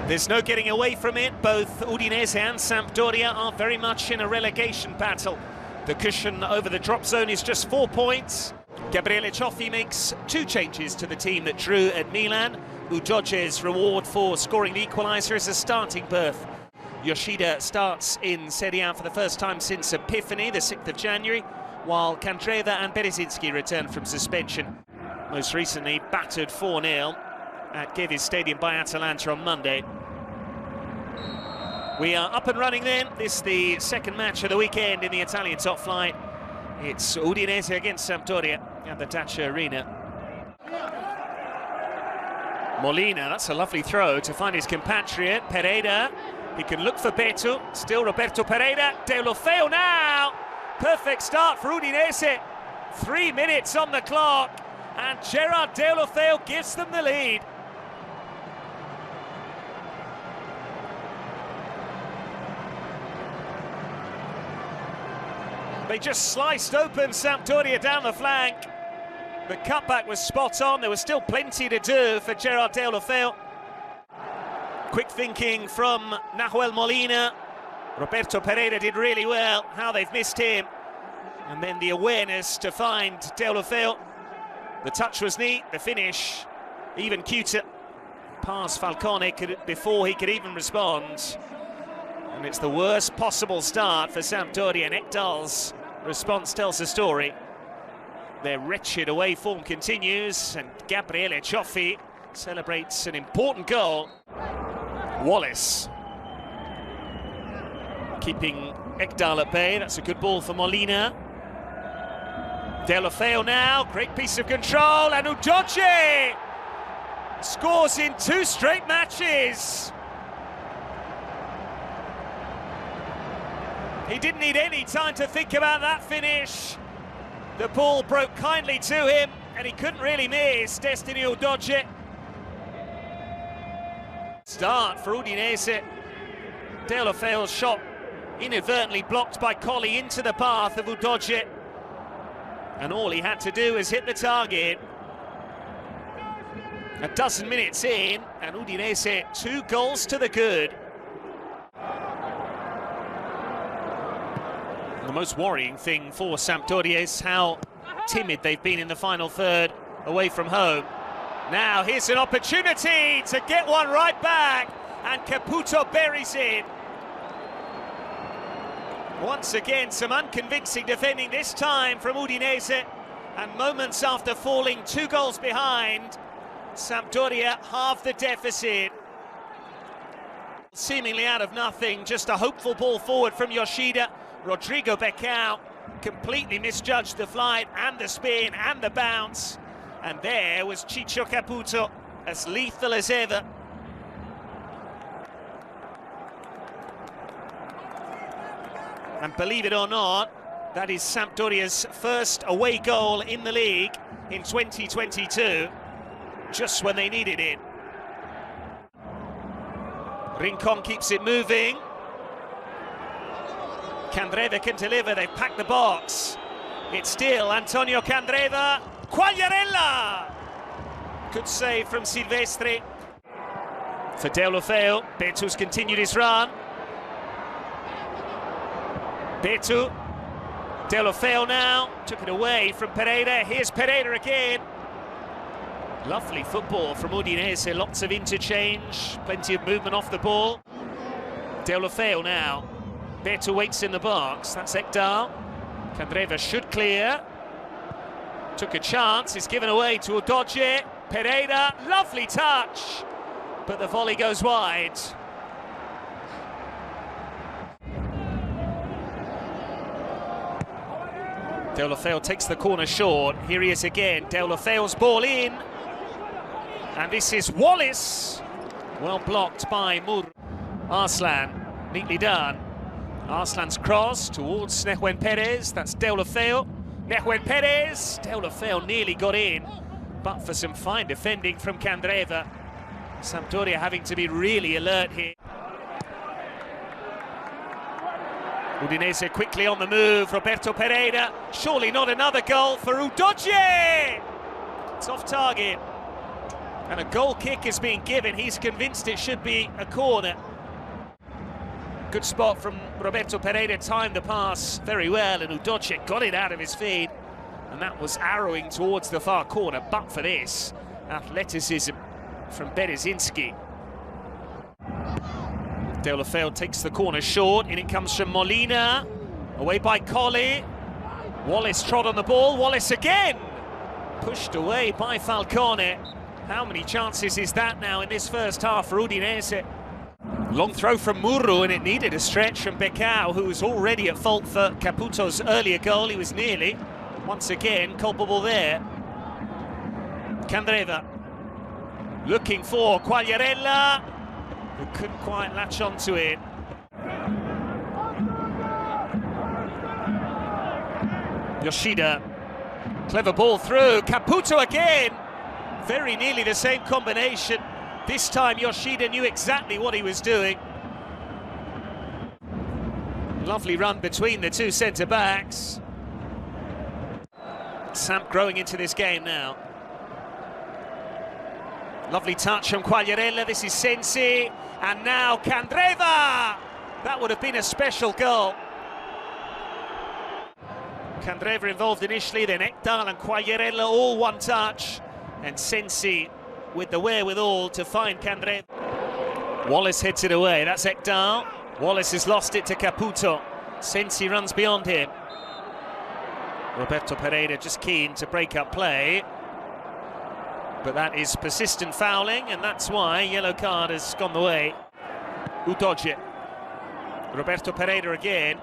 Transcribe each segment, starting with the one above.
There's no getting away from it. Both Udinese and Sampdoria are very much in a relegation battle. The cushion over the drop zone is just 4 points. Gabriele Cioffi makes 2 changes to the team that drew at Milan. Udogie's reward for scoring the equaliser is a starting berth. Yoshida starts in Serie A for the first time since Epiphany, the 6th of January, while Candreva and Berezinski return from suspension. Most recently battered 4-0 at Gevis Stadium by Atalanta on Monday. We are up and running then. This is the second match of the weekend in the Italian top flight. It's Udinese against Sampdoria at the Dacia Arena. Molina, that's a lovely throw to find his compatriot, Pereira. He can look for Beto, still Roberto Pereira. Deulofeu now! Perfect start for Udinese. 3 minutes on the clock, and Gerard Deulofeu gives them the lead. They just sliced open Sampdoria down the flank. The cutback was spot on. There was still plenty to do for Gerard Deulofeu. Quick thinking from Nahuel Molina. Roberto Pereira did really well. How they've missed him. And then the awareness to find Deulofeu. The touch was neat, the finish even cuter. Past Falcone before he could even respond. And it's the worst possible start for Sampdoria, and Ekdal's response tells the story. Their wretched away form continues, and Gabriele Cioffi celebrates an important goal. Wallace keeping Ekdal at bay. That's a good ball for Molina. Deulofeu now, great piece of control, and Udogie scores in 2 straight matches. He didn't need any time to think about that finish. The ball broke kindly to him, and he couldn't really miss Destiny Udogie. Start for Udinese. Deulofeu's shot inadvertently blocked by Colli into the path of Udogie. And all he had to do was hit the target. A dozen minutes in, and Udinese 2 goals to the good. The most worrying thing for Sampdoria is how timid they've been in the final third away from home. Now here's an opportunity to get one right back, and Caputo buries it. Once again, some unconvincing defending, this time from Udinese, and moments after falling 2 goals behind, Sampdoria halved the deficit. Seemingly out of nothing, just a hopeful ball forward from Yoshida. Rodrigo Becao completely misjudged the flight and the spin and the bounce. And there was Ciccio Caputo, as lethal as ever. And believe it or not, that is Sampdoria's first away goal in the league in 2022, just when they needed it. Rincon keeps it moving. Candreva can deliver, they've packed the box. It's still Antonio Candreva. Quagliarella! Good save from Silvestri. For Deulofeu, Beto's continued his run. Beto. Deulofeu now, took it away from Pereira. Here's Pereira again. Lovely football from Udinese, lots of interchange, plenty of movement off the ball. Deulofeu now. Beto waits in the box, that's Ekdal. Candreva should clear. Took a chance, it's given away to Udogie. Pereira, lovely touch, but the volley goes wide. Deulofeu takes the corner short. Here he is again. Deulofeu's ball in. And this is Wallace. Well blocked by Mur. Arslan, neatly done. Arslan's cross towards Nehuen Perez. That's Deulofeu. Nehuen Perez. Deulofeu nearly got in, but for some fine defending from Candreva. Sampdoria having to be really alert here. Udinese quickly on the move. Roberto Pereira. Surely not another goal for Udogie. It's off target. And a goal kick is being given. He's convinced it should be a corner. Good spot from Roberto Pereira, timed the pass very well, and Udogie got it out of his feet. And that was arrowing towards the far corner, but for this athleticism from Berezinski. Deulofeu takes the corner short, and it comes from Molina. Away by Colli. Wallace trod on the ball. Wallace again! Pushed away by Falcone. How many chances is that now in this first half for Udinese? Long throw from Murru, and it needed a stretch from Becao, who was already at fault for Caputo's earlier goal. He was nearly, once again, culpable there. Candreva looking for Quagliarella, who couldn't quite latch onto it. Yoshida, clever ball through, Caputo again! Very nearly the same combination. This time Yoshida knew exactly what he was doing. Lovely run between the two centre-backs. Samp growing into this game now. Lovely touch from Quagliarella, this is Sensi, and now Candreva! That would have been a special goal. Candreva involved initially, then Ekdal and Quagliarella all one touch, and Sensi with the wherewithal to find Candreva. Wallace heads it away, that's Ekdal. Wallace has lost it to Caputo. Sensi runs beyond him. Roberto Pereira just keen to break up play. But that is persistent fouling, and that's why yellow card has gone the way. Udogie. Roberto Pereira again.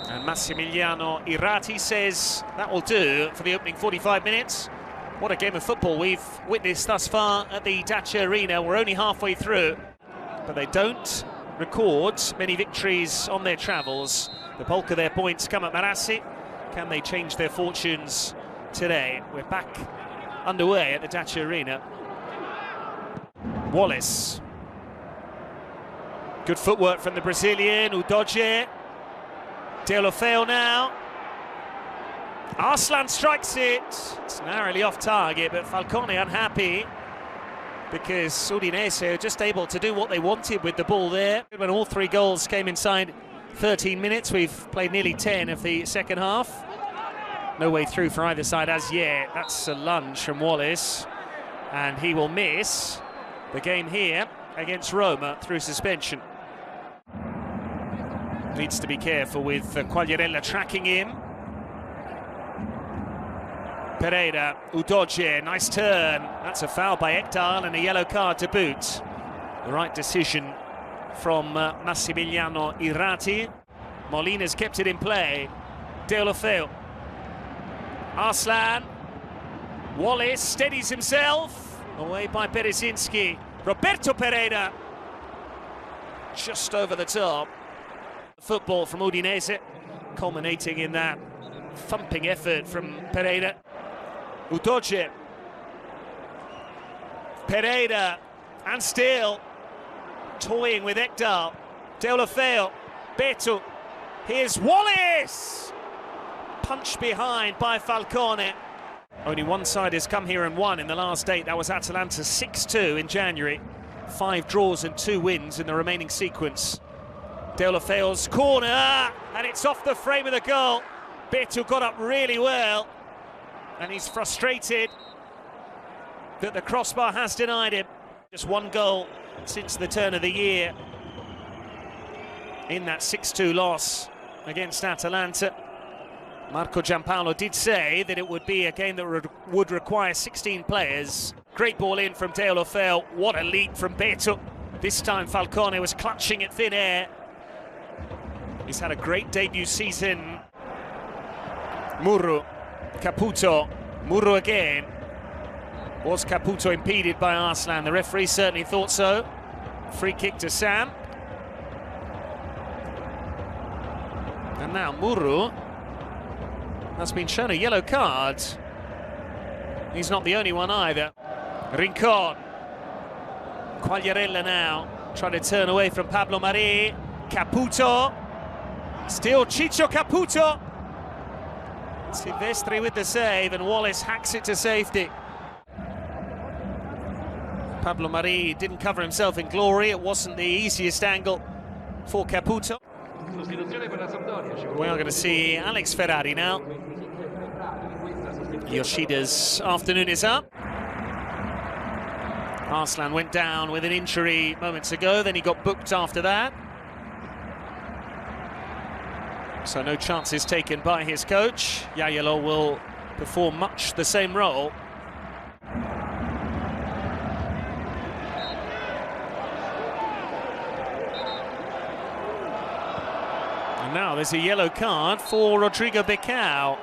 And Massimiliano Irrati says that will do for the opening 45 minutes. What a game of football we've witnessed thus far at the Dacia Arena. We're only halfway through, but they don't record many victories on their travels. The bulk of their points come at Marassi. Can they change their fortunes today? We're back underway at the Dacia Arena. Wallace. Good footwork from the Brazilian, Udogie. Deulofeu now. Arslan strikes it. It's narrowly off target, but Falcone unhappy because Udinese are just able to do what they wanted with the ball there. When all three goals came inside 13 minutes, we've played nearly 10 of the second half. No way through for either side as yet. That's a lunge from Wallace, and he will miss the game here against Roma through suspension. Needs to be careful with Quagliarella tracking him. Pereira, Udogie, nice turn. That's a foul by Ekdal and a yellow card to boot. The right decision from Massimiliano Irrati. Molina's kept it in play. Deulofeu. Arslan. Wallace steadies himself. Away by Berezinski. Roberto Pereira. Just over the top. Football from Udinese, culminating in that thumping effort from Pereira. Udogie. Pereira, and still toying with Ekdal. Deulofeu, Beto. Here's Wallace! Punched behind by Falcone. Only one side has come here and won in the last 8. That was Atalanta 6-2 in January. 5 draws and 2 wins in the remaining sequence. Deulofeu's corner, and it's off the frame of the goal. Beto got up really well, and he's frustrated that the crossbar has denied him. Just 1 goal since the turn of the year in that 6-2 loss against Atalanta. Marco Giampaolo did say that it would be a game that would require 16 players. Great ball in from Deulofeu. What a leap from Beto. This time Falcone was clutching at thin air. He's had a great debut season. Murru, Caputo, Murru again. Was Caputo impeded by Arslan? The referee certainly thought so. Free kick to Sam. And now Murru has been shown a yellow card. He's not the only one either. Rincon. Quagliarella now, trying to turn away from Pablo Mari. Caputo. Still Ciccio Caputo. Silvestri with the save, and Wallace hacks it to safety. Pablo Mari didn't cover himself in glory. It wasn't the easiest angle for Caputo. We are going to see Alex Ferrari now. Yoshida's afternoon is up. Arslan went down with an injury moments ago, then he got booked after that. So no chances taken by his coach. Yayelo will perform much the same role. And now there's a yellow card for Rodrigo Becao.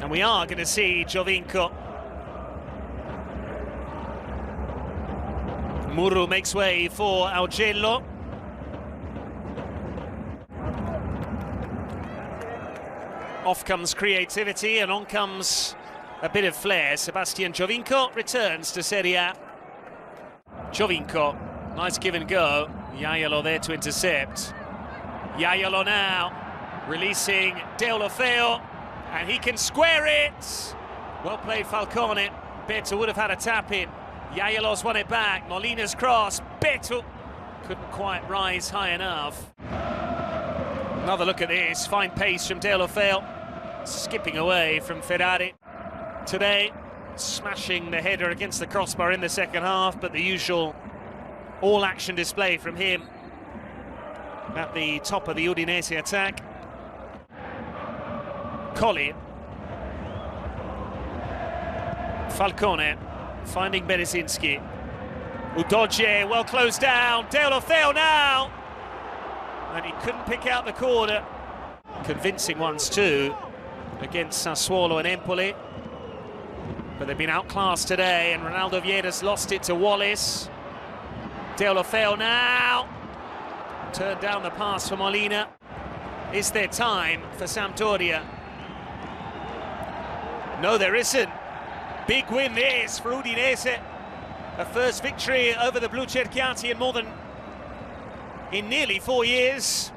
And we are going to see Giovinco. Muru makes way for Augello. Off comes creativity and on comes a bit of flair. Sebastian Giovinco returns to Serie A. Giovinco, nice give and go. Yayelo there to intercept. Yayelo now, releasing Deulofeu, and he can square it. Well played Falcone. Beto would have had a tap in. Yayelo's won it back. Molina's cross. Beto couldn't quite rise high enough. Another look at this. Fine pace from Deulofeu. Skipping away from Ferrari. Today, smashing the header against the crossbar in the second half, but the usual all-action display from him at the top of the Udinese attack. Colli. Falcone finding Berezinski. Udogie well closed down. Deulofeu now. And he couldn't pick out the corner. Convincing ones too against Sassuolo and Empoli. But they've been outclassed today, and Ronaldo Vieira's lost it to Wallace. Deulofeu now. Turned down the pass for Molina. Is there time for Sampdoria? No, there isn't. Big win this for Udinese. A first victory over the Blucerchiati in nearly 4 years.